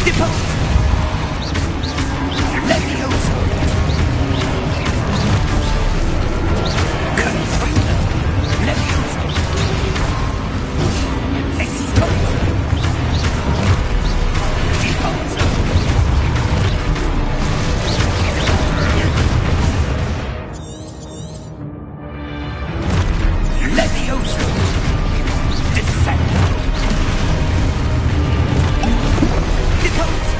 Depose! Levioso! Confringo! Levioso! Expulso! Depose! Levioso! Descendo! Depose!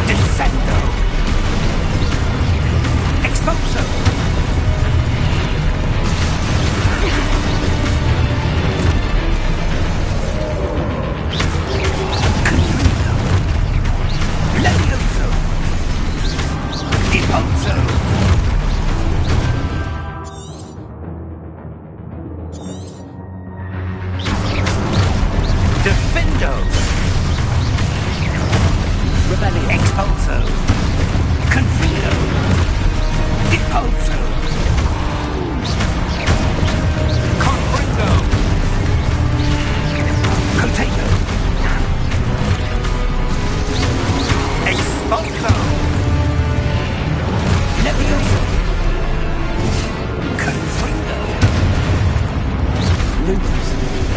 Descendo! Expulso! Confringo! Levioso! Depose! Defendo! Rebellion! Expulso! Confringo! Depulso! Confringo! Potato! Expulso! Levioso! Confringo! Lumos!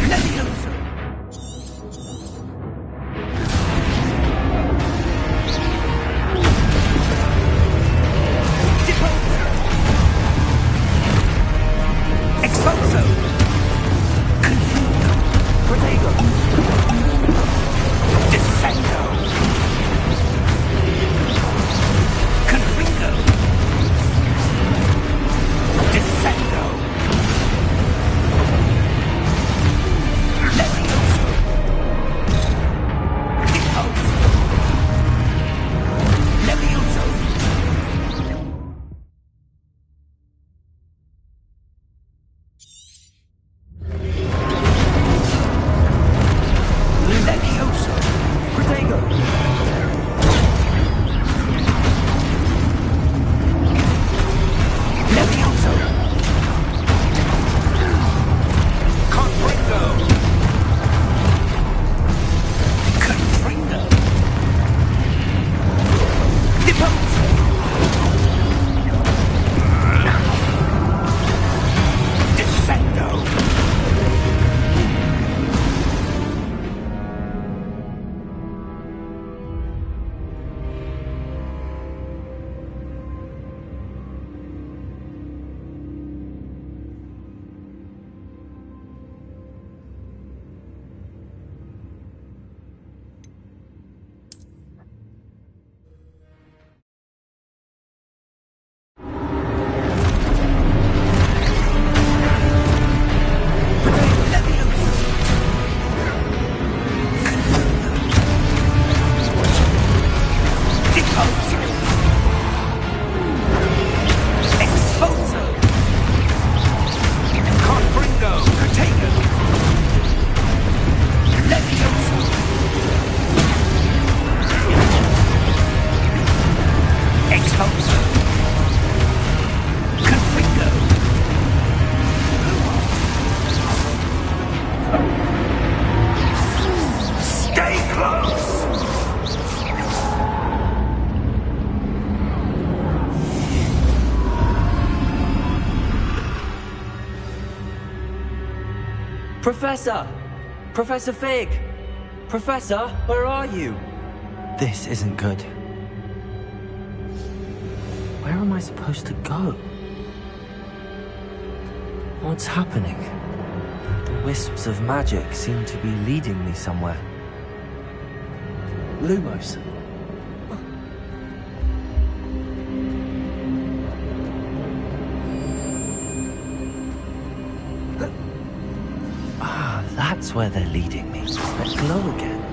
Levioso! Expulso! Confringo! Protego! Descendo! Confringo! Descendo! Levioso! Depose! Levioso! Levioso! Protego! Levioso! Confringo! Confringo! Depose! Descendo! Expulso! Confringo! Protego! Levioso! Expulso! Confringo! Stay close! Professor! Professor Fig! Professor, where are you? This isn't good. Where am I supposed to go? What's happening? The wisps of magic seem to be leading me somewhere. Lumos. Ah, that's where they're leading me. That glow again.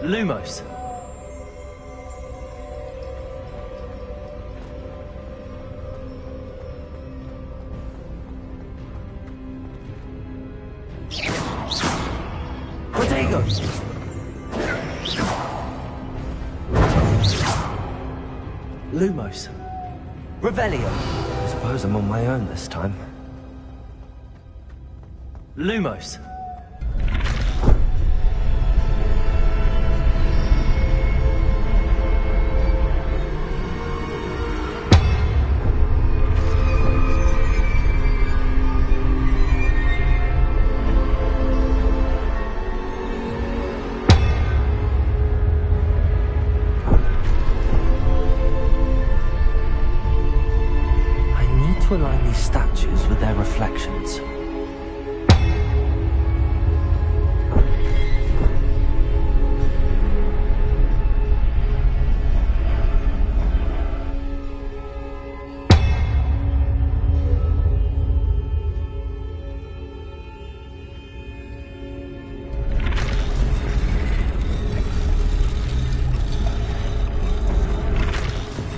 Lumos. Protego. Lumos. Revelio. I suppose I'm on my own this time. Lumos. To align these statues with their reflections.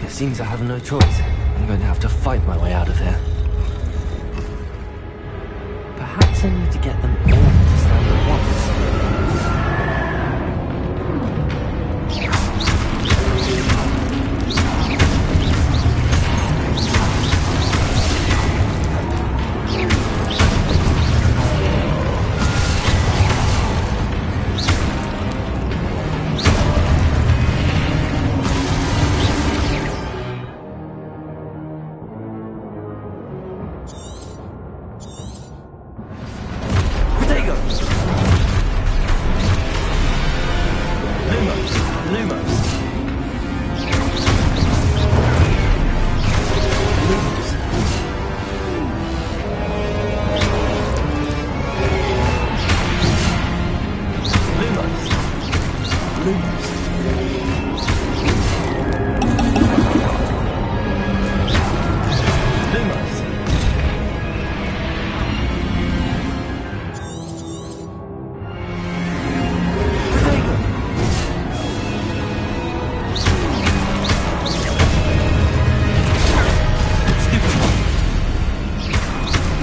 It seems I have no choice. I'm going to have to fight my way out of here. Perhaps I need to get them all to stand at once.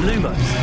Lumos.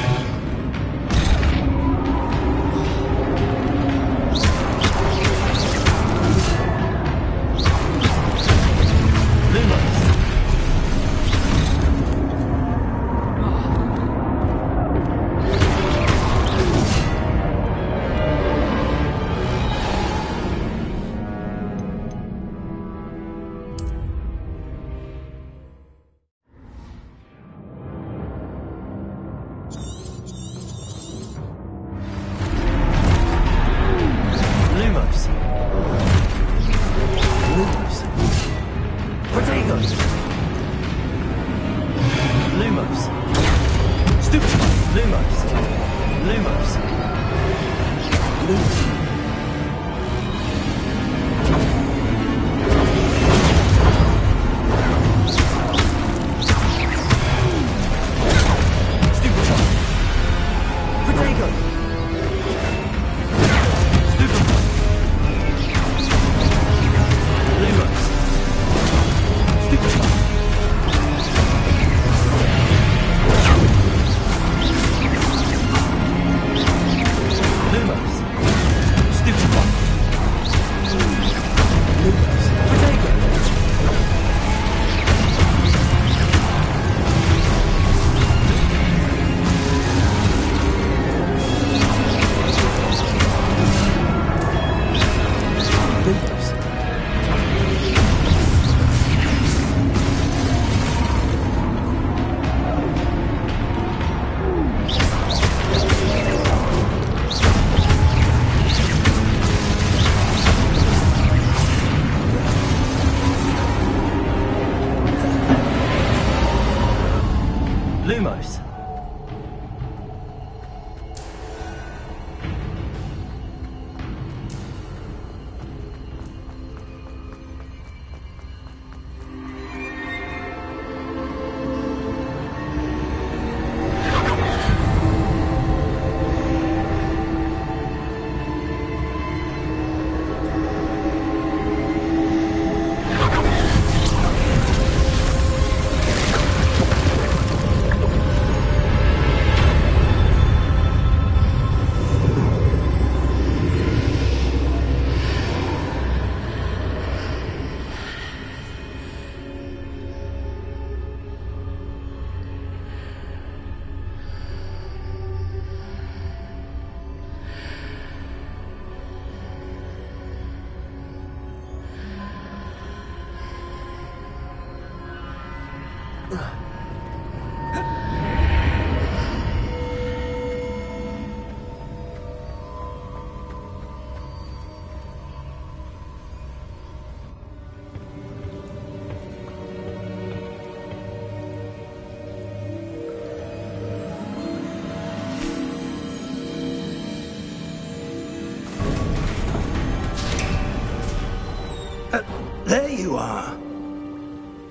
There you are.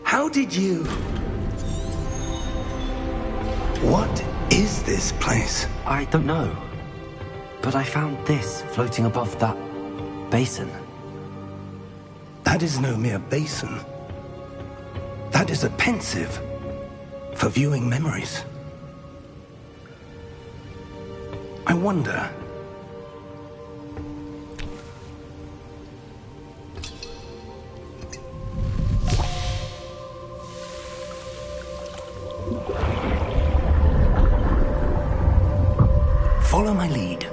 How did you... What is this place? I don't know. But I found this floating above that basin. That is no mere basin. That is a pensive for viewing memories. I wonder... Follow my lead.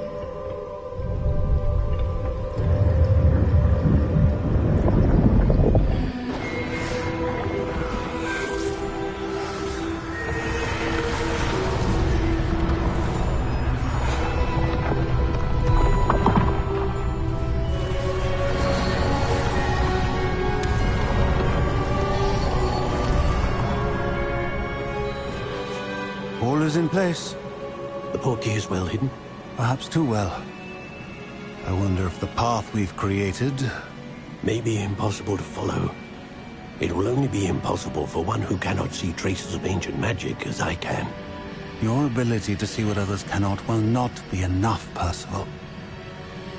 All is in place. The portkey is well hidden. Perhaps too well. I wonder if the path we've created... May be impossible to follow. It will only be impossible for one who cannot see traces of ancient magic as I can. Your ability to see what others cannot will not be enough, Percival.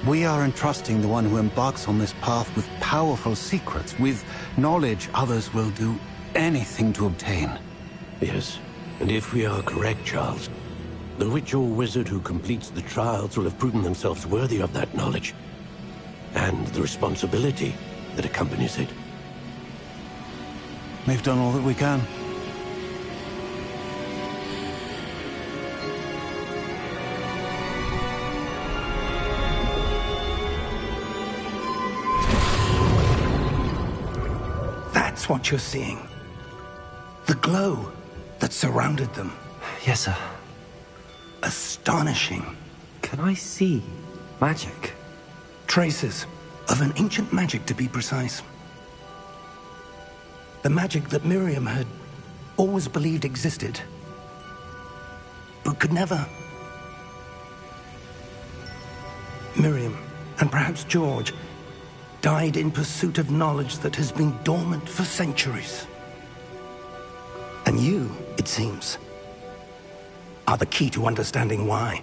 We are entrusting the one who embarks on this path with powerful secrets, with knowledge others will do anything to obtain. Yes, and if we are correct, Charles, the witch or wizard who completes the trials will have proven themselves worthy of that knowledge, and the responsibility that accompanies it. We've done all that we can. That's what you're seeing. The glow that surrounded them. Yes, sir. Astonishing. Can I see magic? Traces of an ancient magic, to be precise. The magic that Miriam had always believed existed, but could never. Miriam, and perhaps George, died in pursuit of knowledge that has been dormant for centuries. And you, it seems, are the key to understanding why.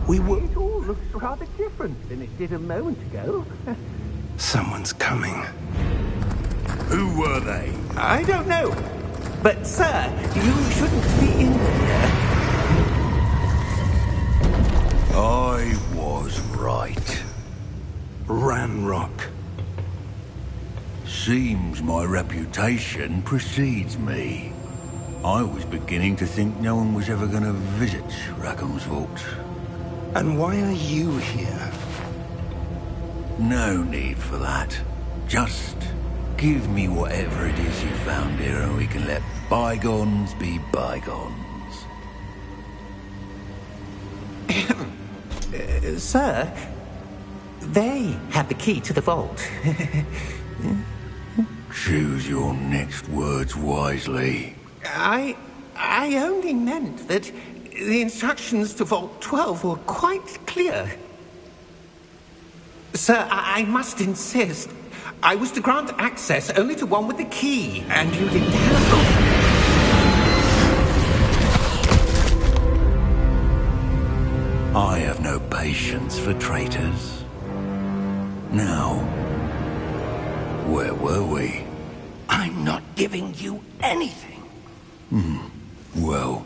We were... It all looks rather different than it did a moment ago. Someone's coming. Who were they? I don't know. But, sir, you shouldn't be in here. I was right. Ranrock. Seems my reputation precedes me. I was beginning to think no one was ever going to visit Rackham's vault. And why are you here? No need for that. Just give me whatever it is you found here and we can let bygones be bygones. Sir, they have the key to the vault. Choose your next words wisely. I only meant that the instructions to Vault 12 were quite clear. Sir, I must insist. I was to grant access only to one with the key, and you didn't have... I have no patience for traitors. Now, where were we? I'm not giving you anything. Well,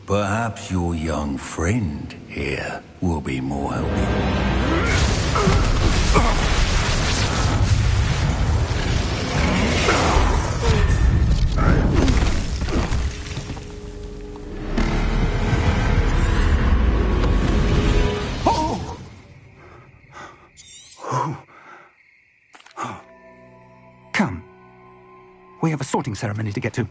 perhaps your young friend here will be more helpful. Come. We have a sorting ceremony to get to.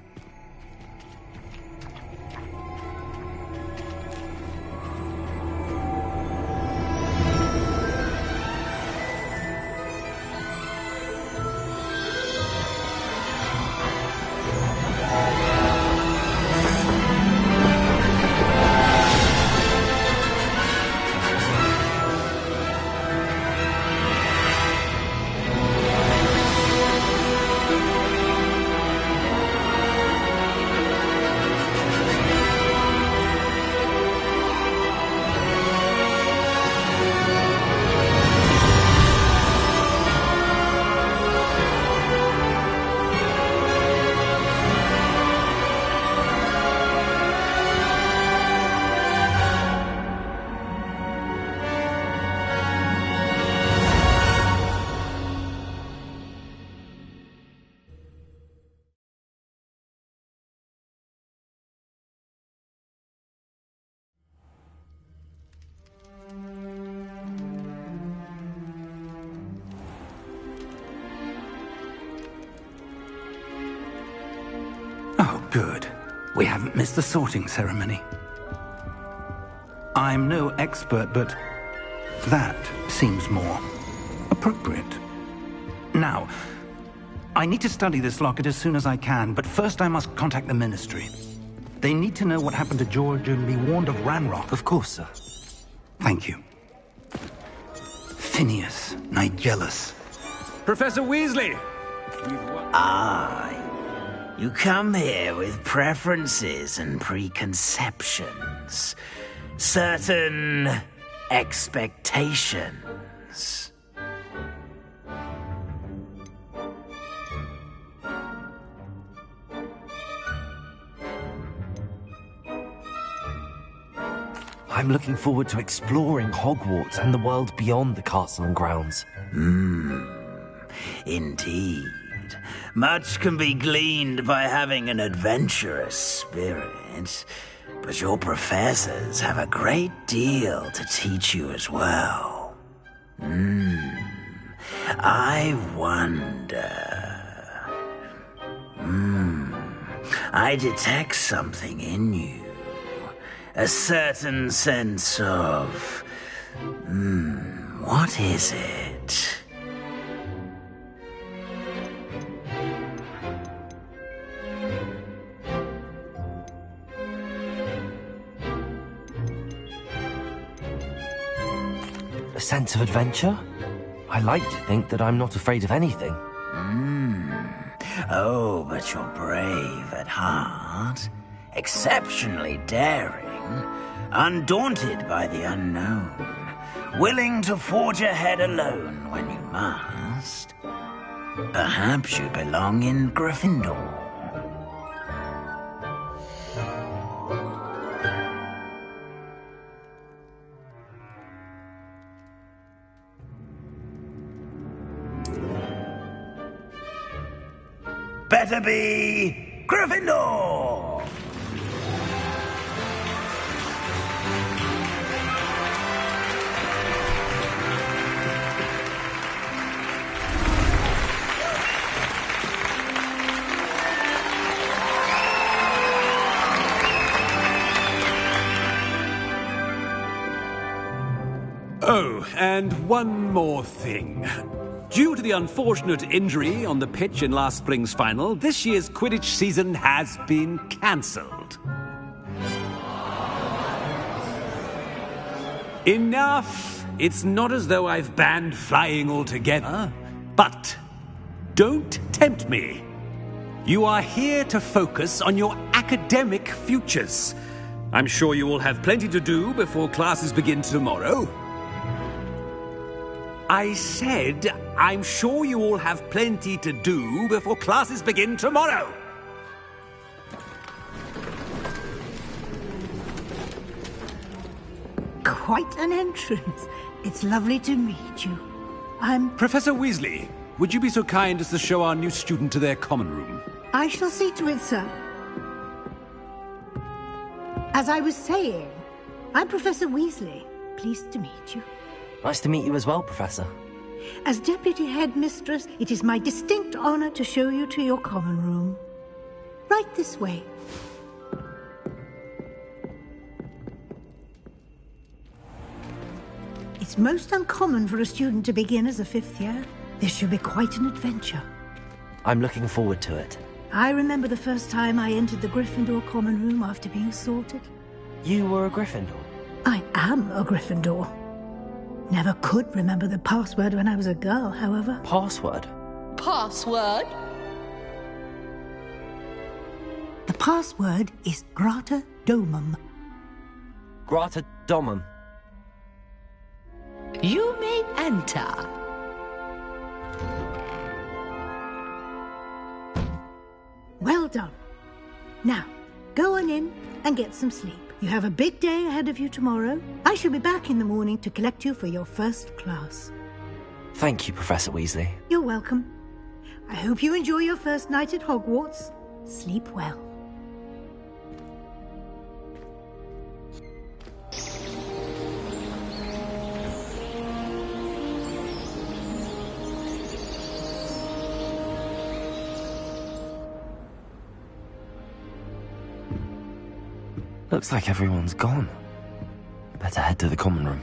Good. We haven't missed the sorting ceremony. I'm no expert, but that seems more appropriate. Now, I need to study this locket as soon as I can, but first I must contact the Ministry. They need to know what happened to George and be warned of Ranrock. Of course, sir. Thank you. Phineas Nigellus. Professor Weasley! Aye. You come here with preferences and preconceptions. Certain expectations. I'm looking forward to exploring Hogwarts and the world beyond the castle and grounds. Indeed. Much can be gleaned by having an adventurous spirit, but your professors have a great deal to teach you as well. I wonder... I detect something in you. A certain sense of... what is it? A sense of adventure? I like to think that I'm not afraid of anything. Oh, but you're brave at heart. Exceptionally daring. Undaunted by the unknown. Willing to forge ahead alone when you must. Perhaps you belong in Gryffindor. Better be Gryffindor! Oh, and one more thing. Due to the unfortunate injury on the pitch in last spring's final, this year's Quidditch season has been cancelled. Enough! It's not as though I've banned flying altogether. But don't tempt me. You are here to focus on your academic futures. I'm sure you will have plenty to do before classes begin tomorrow. I said, I'm sure you all have plenty to do before classes begin tomorrow. Quite an entrance. It's lovely to meet you. Professor Weasley, would you be so kind as to show our new student to their common room? I shall see to it, sir. As I was saying, I'm Professor Weasley. Pleased to meet you. Nice to meet you as well, Professor. As Deputy Headmistress, it is my distinct honor to show you to your common room. Right this way. It's most uncommon for a student to begin as a fifth year. This should be quite an adventure. I'm looking forward to it. I remember the first time I entered the Gryffindor common room after being sorted. You were a Gryffindor? I am a Gryffindor. Never could remember the password when I was a girl, however. Password? Password? The password is Grata Domum. Grata Domum. You may enter. Well done. Now, go on in and get some sleep. You have a big day ahead of you tomorrow. I shall be back in the morning to collect you for your first class. Thank you, Professor Weasley. You're welcome. I hope you enjoy your first night at Hogwarts. Sleep well. Looks like everyone's gone. Better head to the common room.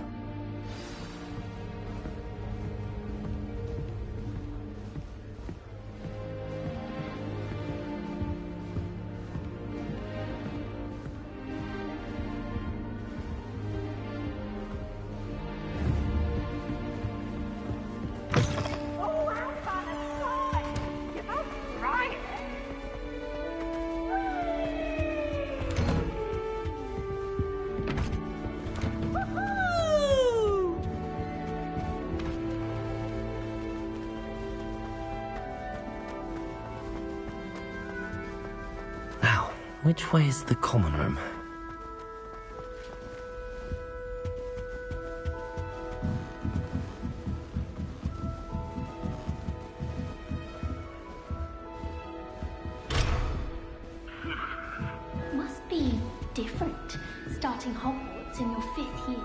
Which way is the common room? Must be different, starting Hogwarts in your 5th year.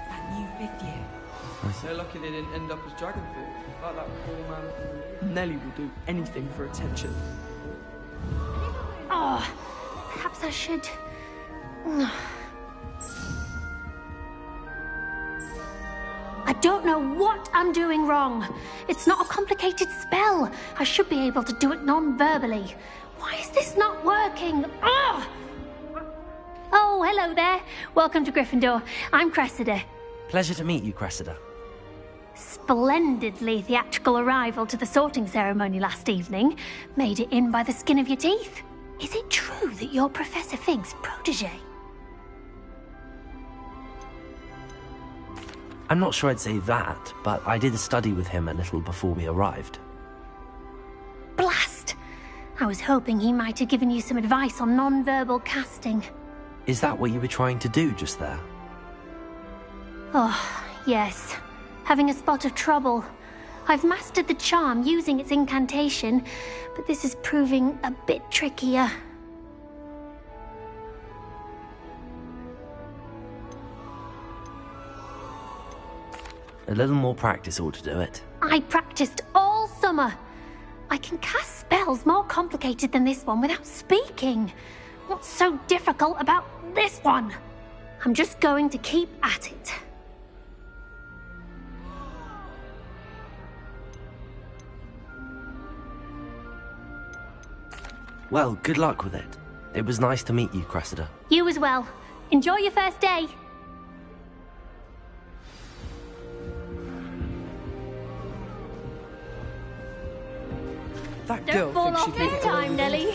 That new 5th year. They're lucky they didn't end up as dragon food, like that poor man. Nelly will do anything for attention. Oh, perhaps I should... I don't know what I'm doing wrong. It's not a complicated spell. I should be able to do it non-verbally. Why is this not working? Oh, hello there. Welcome to Gryffindor. I'm Cressida. Pleasure to meet you, Cressida. Splendidly theatrical arrival to the sorting ceremony last evening. Made it in by the skin of your teeth. Is it true that you're Professor Fig's protege? I'm not sure I'd say that, but I did study with him a little before we arrived. Blast! I was hoping he might have given you some advice on non-verbal casting. Is that what you were trying to do just there? Oh, yes. Having a spot of trouble. I've mastered the charm using its incantation, but this is proving a bit trickier. A little more practice ought to do it. I practiced all summer. I can cast spells more complicated than this one without speaking. What's so difficult about this one? I'm just going to keep at it. Well, good luck with it. It was nice to meet you, Cressida. You as well. Enjoy your first day. That girl Don't fall thinks off she this time, Nelly.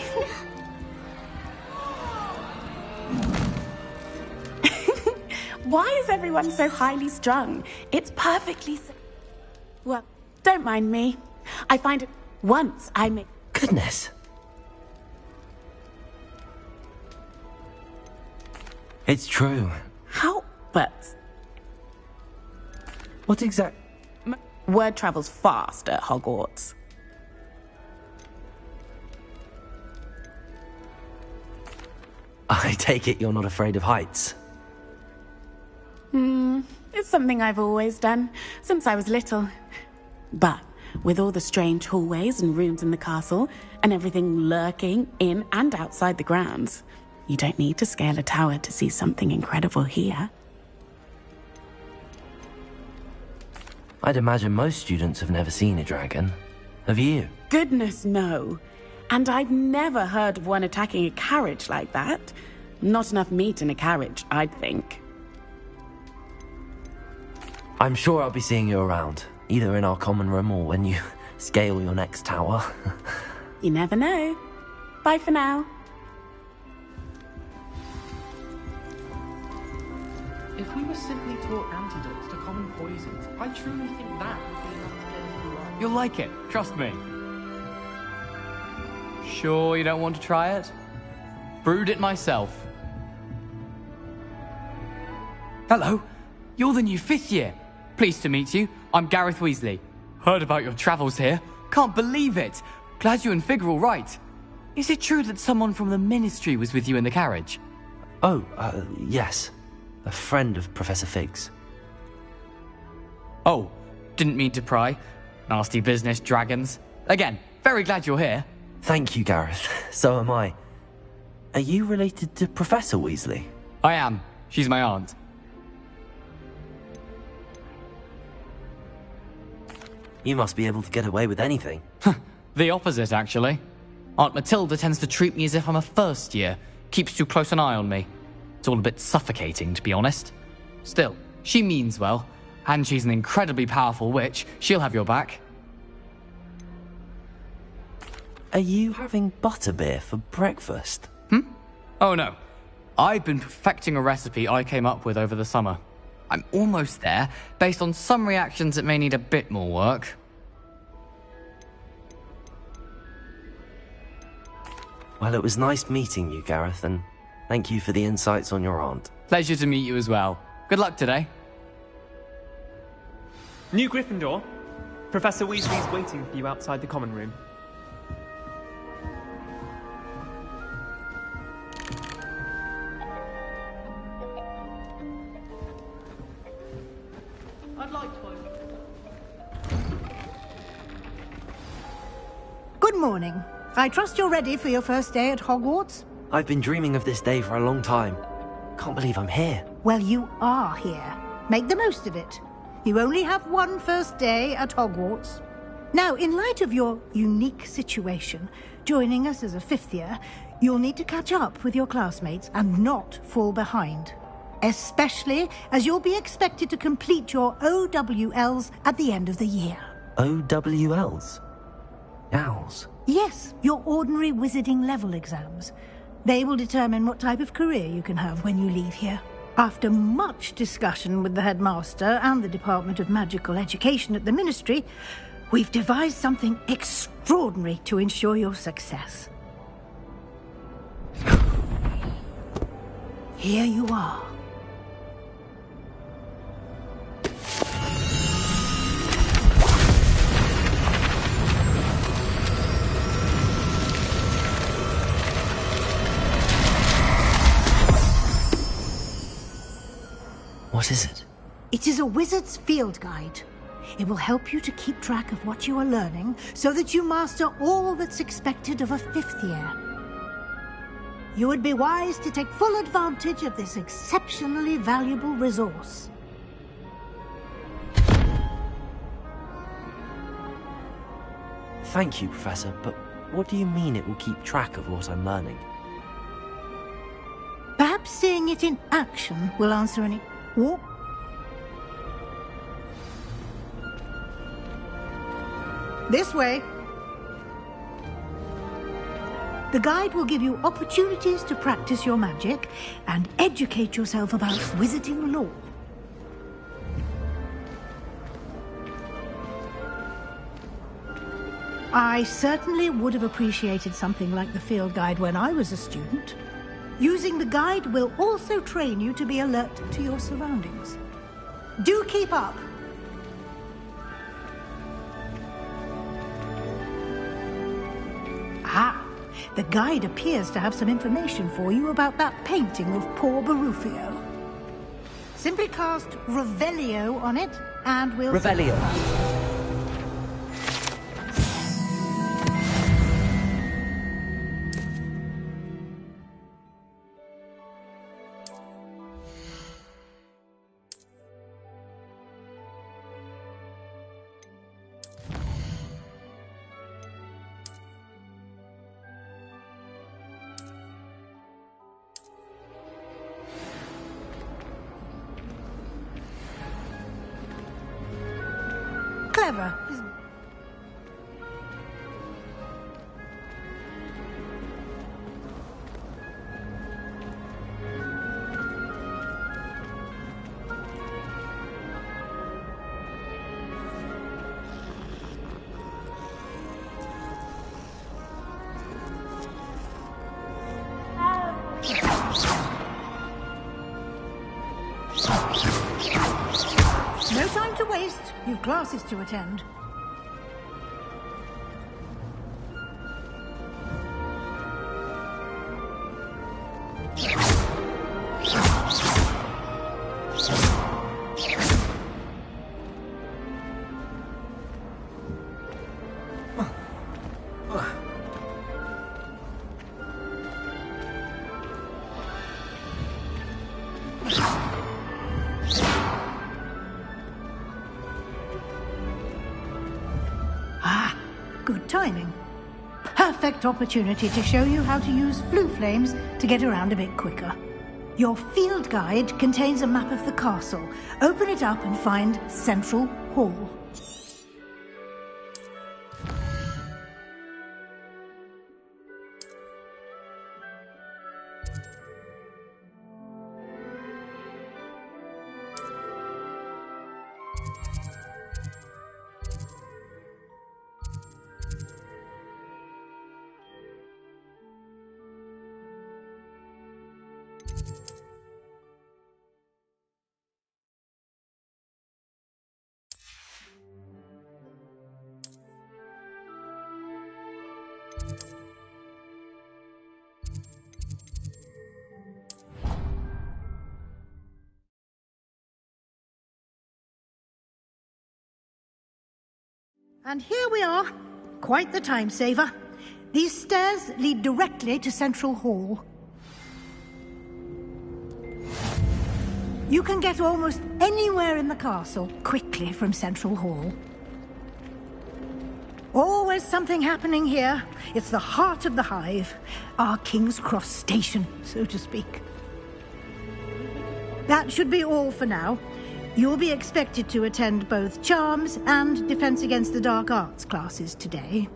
Why is everyone so highly strung? It's perfectly... Well, don't mind me. I find it... Once I make... Goodness. It's true. How? But... What exact... Word travels fast at Hogwarts. I take it you're not afraid of heights. It's something I've always done, since I was little. But with all the strange hallways and rooms in the castle, and everything lurking in and outside the grounds, you don't need to scale a tower to see something incredible here. I'd imagine most students have never seen a dragon. Have you? Goodness, no. And I've never heard of one attacking a carriage like that. Not enough meat in a carriage, I'd think. I'm sure I'll be seeing you around, either in our common room or when you scale your next tower. You never know. Bye for now. If we were simply taught antidotes to common poisons, I truly think that would be enough to get us through life. You'll like it, trust me. Sure you don't want to try it? Brewed it myself. Hello, you're the new 5th year. Pleased to meet you. I'm Gareth Weasley. Heard about your travels here. Can't believe it. Glad you and Fig are all right. Is it true that someone from the Ministry was with you in the carriage? Oh, yes. A friend of Professor Fig's. Oh, didn't mean to pry. Nasty business, dragons. Again, very glad you're here. Thank you, Gareth. So am I. Are you related to Professor Weasley? I am. She's my aunt. You must be able to get away with anything. The opposite, actually. Aunt Matilda tends to treat me as if I'm a first year, keeps too close an eye on me. It's all a bit suffocating, to be honest. Still, she means well, and she's an incredibly powerful witch. She'll have your back. Are you having butterbeer for breakfast? Oh no. I've been perfecting a recipe I came up with over the summer. I'm almost there. Based on some reactions, it may need a bit more work. Well, it was nice meeting you, Gareth, and thank you for the insights on your aunt. Pleasure to meet you as well. Good luck today. New Gryffindor. Professor Weasley's waiting for you outside the common room. I'd like to. Good morning. I trust you're ready for your first day at Hogwarts? I've been dreaming of this day for a long time. Can't believe I'm here. Well, you are here. Make the most of it. You only have one first day at Hogwarts. Now, in light of your unique situation, joining us as a fifth year, you'll need to catch up with your classmates and not fall behind. Especially as you'll be expected to complete your OWLs at the end of the year. OWLs? Owls? Yes, your ordinary wizarding level exams. They will determine what type of career you can have when you leave here. After much discussion with the headmaster and the Department of Magical Education at the Ministry, we've devised something extraordinary to ensure your success. Here you are. What is it? It is a wizard's field guide. It will help you to keep track of what you are learning so that you master all that's expected of a fifth year. You would be wise to take full advantage of this exceptionally valuable resource. Thank you, Professor, but what do you mean it will keep track of what I'm learning? Perhaps seeing it in action will answer any... What? This way. The guide will give you opportunities to practice your magic and educate yourself about wizarding lore. I certainly would have appreciated something like the field guide when I was a student. Using the guide will also train you to be alert to your surroundings. Do keep up! Ah, the guide appears to have some information for you about that painting of poor Barufio. Simply cast Revelio on it, and we'll... Revelio. Clever. No time to waste. You've classes to attend. perfect opportunity to show you how to use flue flames to get around a bit quicker. Your field guide contains a map of the castle. Open it up and find Central Hall. And here we are. Quite the time saver. These stairs lead directly to Central Hall. You can get almost anywhere in the castle quickly from Central Hall. Always something happening here. It's the heart of the hive. Our King's Cross station, so to speak. That should be all for now. You'll be expected to attend both Charms and Defense Against the Dark Arts classes today.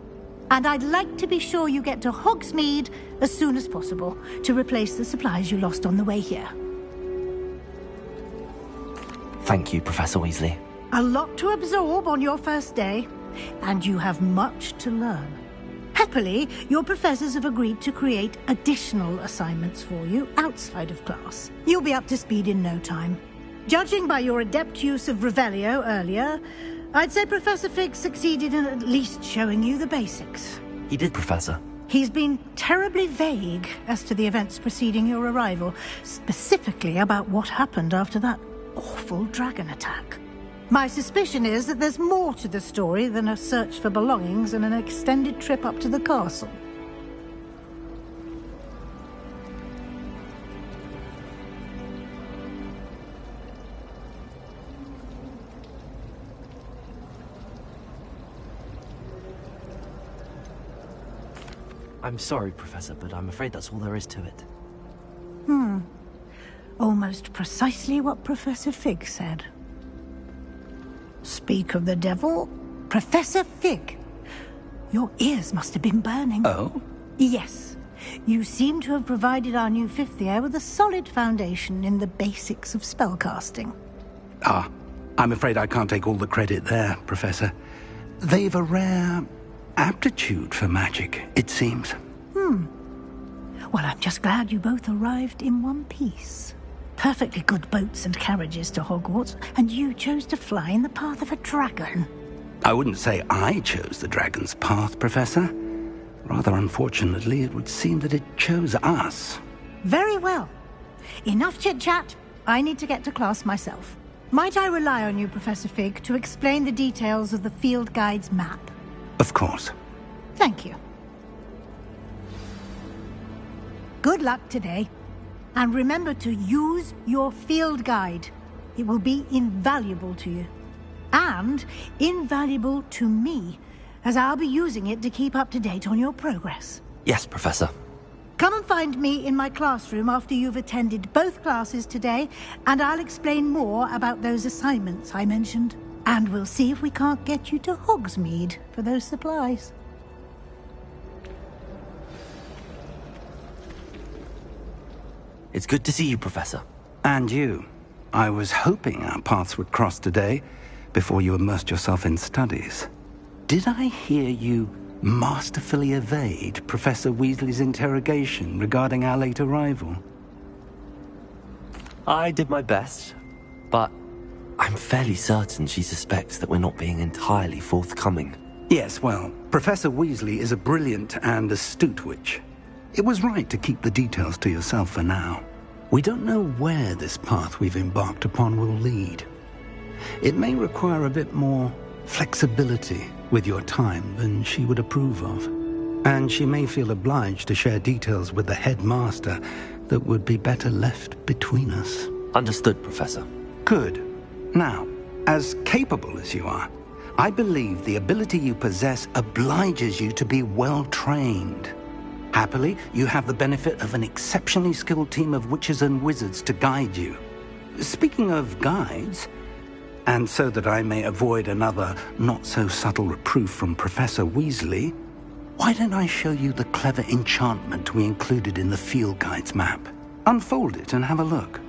And I'd like to be sure you get to Hogsmeade as soon as possible to replace the supplies you lost on the way here. Thank you, Professor Weasley. A lot to absorb on your first day, and you have much to learn. Happily, your professors have agreed to create additional assignments for you outside of class. You'll be up to speed in no time. Judging by your adept use of Revelio earlier, I'd say Professor Fig succeeded in at least showing you the basics. He did, Professor. He's been terribly vague as to the events preceding your arrival, specifically about what happened after that awful dragon attack. My suspicion is that there's more to the story than a search for belongings and an extended trip up to the castle. I'm sorry, Professor, but I'm afraid that's all there is to it. Almost precisely what Professor Fig said. Speak of the devil, Professor Fig. Your ears must have been burning. Oh? Yes. You seem to have provided our new fifth year with a solid foundation in the basics of spellcasting. Ah, I'm afraid I can't take all the credit there, Professor. They've a rare aptitude for magic, it seems. Well, I'm just glad you both arrived in one piece. Perfectly good boats and carriages to Hogwarts, and you chose to fly in the path of a dragon. I wouldn't say I chose the dragon's path, Professor. Rather unfortunately, it would seem that it chose us. Very well. Enough chit-chat. I need to get to class myself. Might I rely on you, Professor Fig, to explain the details of the field guide's map? Of course. Thank you. Good luck today. And remember to use your field guide. It will be invaluable to you. And invaluable to me, as I'll be using it to keep up to date on your progress. Yes, Professor. Come and find me in my classroom after you've attended both classes today, and I'll explain more about those assignments I mentioned. And we'll see if we can't get you to Hogsmeade for those supplies. It's good to see you, Professor. And you. I was hoping our paths would cross today, before you immersed yourself in studies. Did I hear you masterfully evade Professor Weasley's interrogation regarding our late arrival? I did my best, but I'm fairly certain she suspects that we're not being entirely forthcoming. Yes, well, Professor Weasley is a brilliant and astute witch. It was right to keep the details to yourself for now. We don't know where this path we've embarked upon will lead. It may require a bit more flexibility with your time than she would approve of. And she may feel obliged to share details with the headmaster that would be better left between us. Understood, Professor. Good. Now, as capable as you are, I believe the ability you possess obliges you to be well-trained. Happily, you have the benefit of an exceptionally skilled team of witches and wizards to guide you. Speaking of guides, and so that I may avoid another not-so-subtle reproof from Professor Weasley, why don't I show you the clever enchantment we included in the field guide's map? Unfold it and have a look.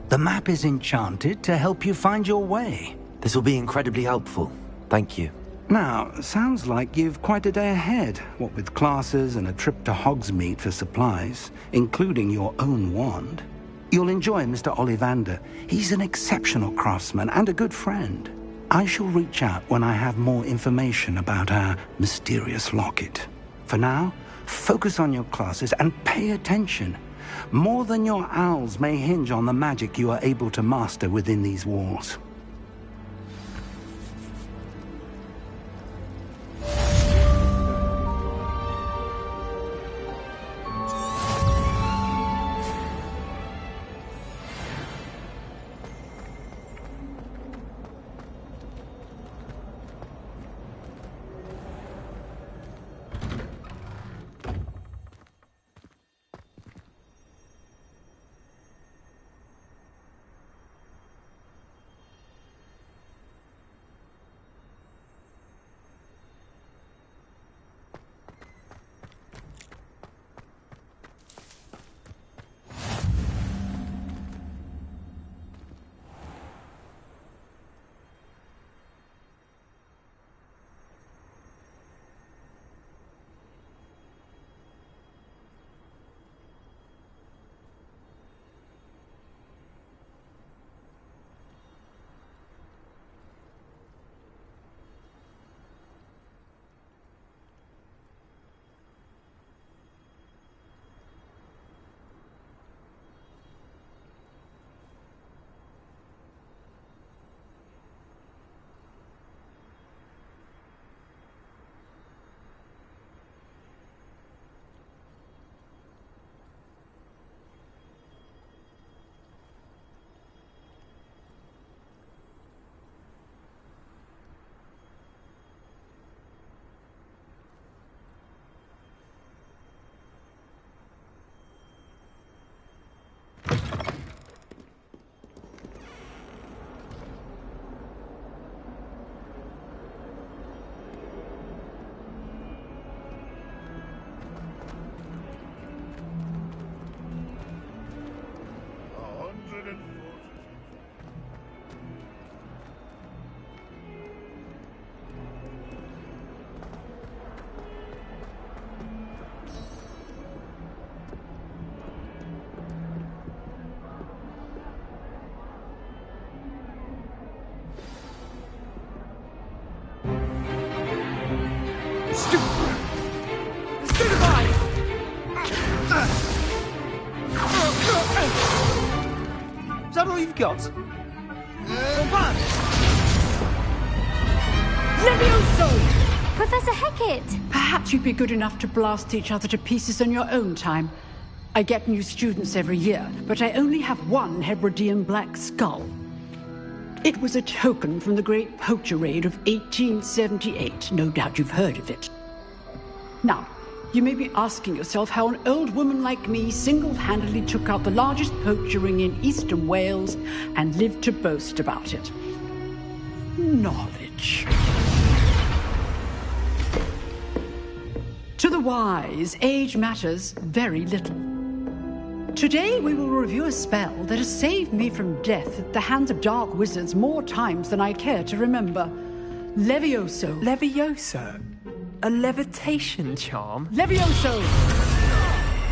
The map is enchanted to help you find your way. This will be incredibly helpful. Thank you. Now, sounds like you've quite a day ahead, what with classes and a trip to Hogsmeade for supplies, including your own wand. You'll enjoy Mr. Ollivander. He's an exceptional craftsman and a good friend. I shall reach out when I have more information about our mysterious locket. For now, focus on your classes and pay attention. More than your owls may hinge on the magic you are able to master within these walls. Is that all you've got? Levioso! Professor Hecat! Perhaps you'd be good enough to blast each other to pieces on your own time. I get new students every year, but I only have one Hebridean black skull. It was a token from the Great Poacher Raid of 1878. No doubt you've heard of it. Now, you may be asking yourself how an old woman like me single-handedly took out the largest poacher ring in eastern Wales and lived to boast about it. Knowledge. To the wise, age matters very little. Today we will review a spell that has saved me from death at the hands of dark wizards more times than I care to remember. Levioso. Levioso? A levitation charm? Levioso!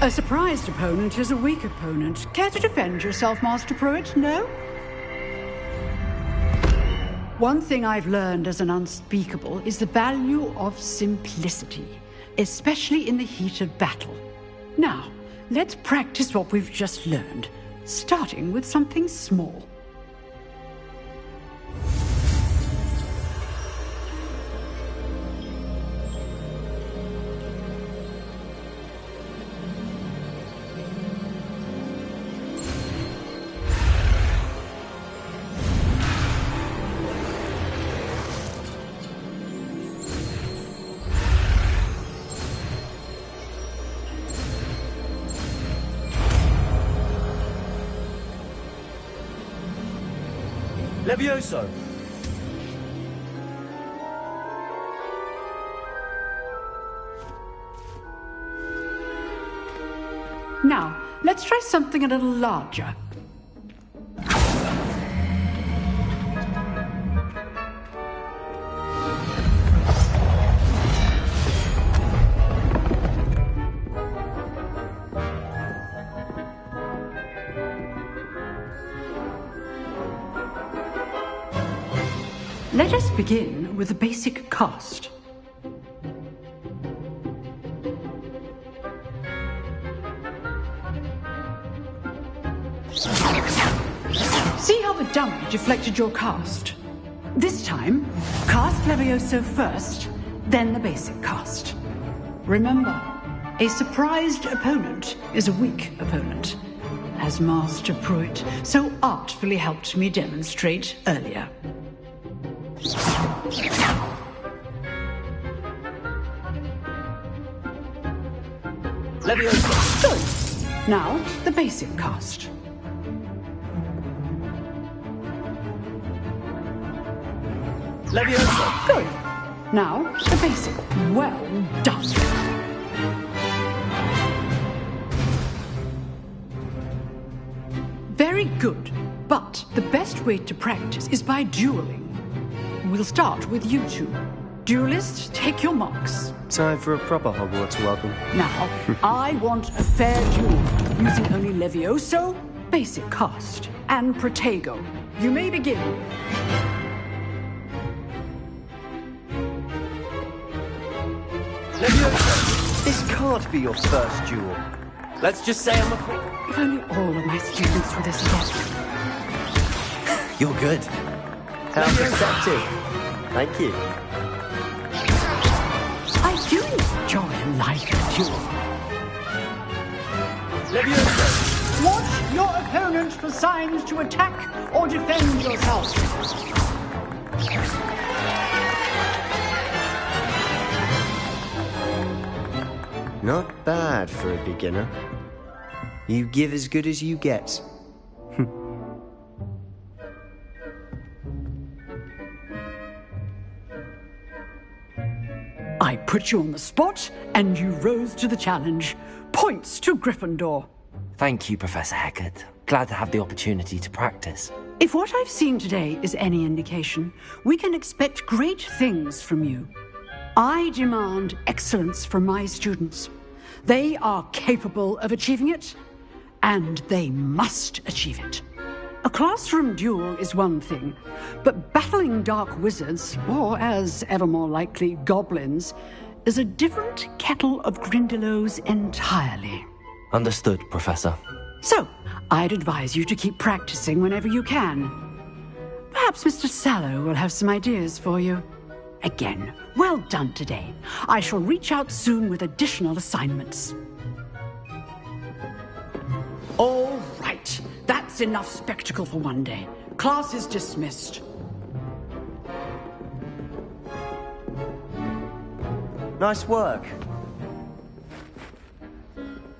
A surprised opponent is a weak opponent. Care to defend yourself, Master Pruitt? No? One thing I've learned as an unspeakable is the value of simplicity, especially in the heat of battle. Now, let's practice what we've just learned, starting with something small. Levioso! Now, let's try something a little larger. Let us begin with the basic cast. See how the dummy deflected your cast? This time, cast Levioso first, then the basic cast. Remember, a surprised opponent is a weak opponent, as Master Pruitt so artfully helped me demonstrate earlier. Levioso! Good. Now, the basic cast. Levioso! Good. Now, the basic. Well done. Very good. But the best way to practice is by dueling. We'll start with you two. Duelists, take your marks. Time for a proper Hogwarts welcome. Now, I want a fair duel, using only Levioso, basic cast, and Protego. You may begin. Levioso, this can't be your first duel. Let's just say I'm a quick... If only all of my students were this adept. You're good. How perceptive. Thank you. I do enjoy a lively duel. Levioso! Watch your opponent for signs to attack or defend yourself. Not bad for a beginner. You give as good as you get. I put you on the spot, and you rose to the challenge. Points to Gryffindor. Thank you, Professor Hecat. Glad to have the opportunity to practice. If what I've seen today is any indication, we can expect great things from you. I demand excellence from my students. They are capable of achieving it, and they must achieve it. A classroom duel is one thing, but battling dark wizards, or as ever more likely, goblins, is a different kettle of Grindylows entirely. Understood, Professor. So, I'd advise you to keep practicing whenever you can. Perhaps Mr. Sallow will have some ideas for you. Again, well done today. I shall reach out soon with additional assignments. All right. That's enough spectacle for one day. Class is dismissed. Nice work.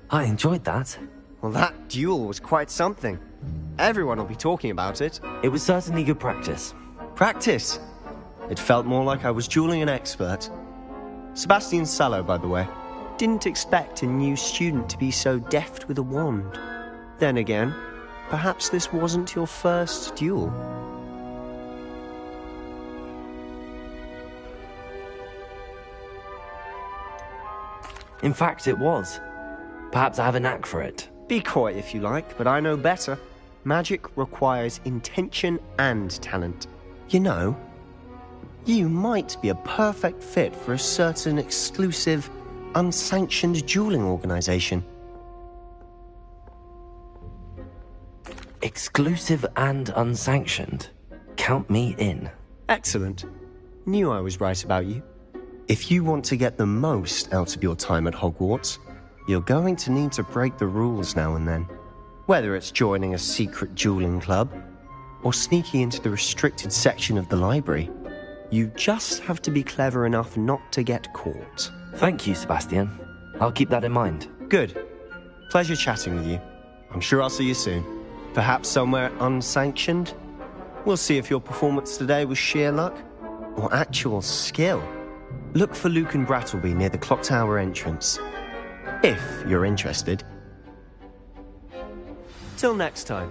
I enjoyed that. Well, that duel was quite something. Everyone will be talking about it. It was certainly good practice. Practice? It felt more like I was dueling an expert. Sebastian Sallow, by the way. Didn't expect a new student to be so deft with a wand. Then again, perhaps this wasn't your first duel. In fact, it was. Perhaps I have a knack for it. Be coy if you like, but I know better. Magic requires intention and talent. You know, you might be a perfect fit for a certain exclusive, unsanctioned dueling organization. Exclusive and unsanctioned? Count me in. Excellent. Knew I was right about you. If you want to get the most out of your time at Hogwarts, you're going to need to break the rules now and then. Whether it's joining a secret dueling club, or sneaking into the restricted section of the library, you just have to be clever enough not to get caught. Thank you, Sebastian. I'll keep that in mind. Good. Pleasure chatting with you. I'm sure I'll see you soon. Perhaps somewhere unsanctioned? We'll see if your performance today was sheer luck, or actual skill. Look for Luke and Brattleby near the clock tower entrance. If you're interested. Till next time.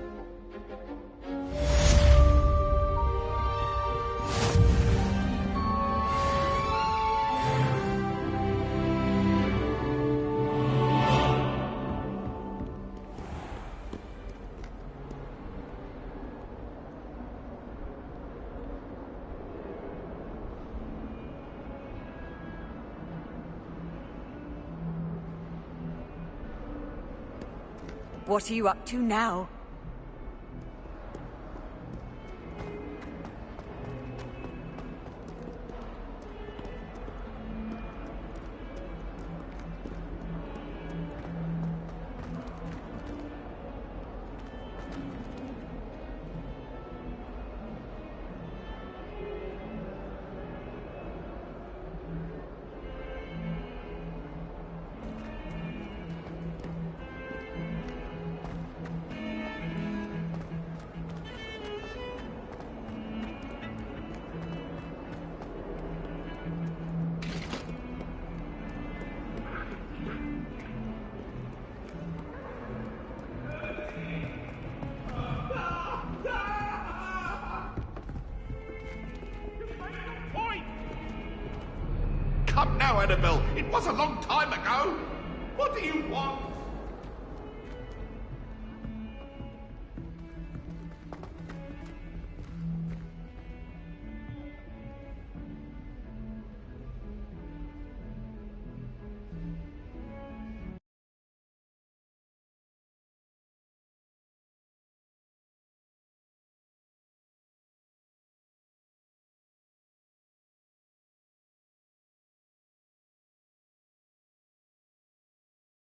What are you up to now? Come now, Annabelle. It was a long time ago. What do you want?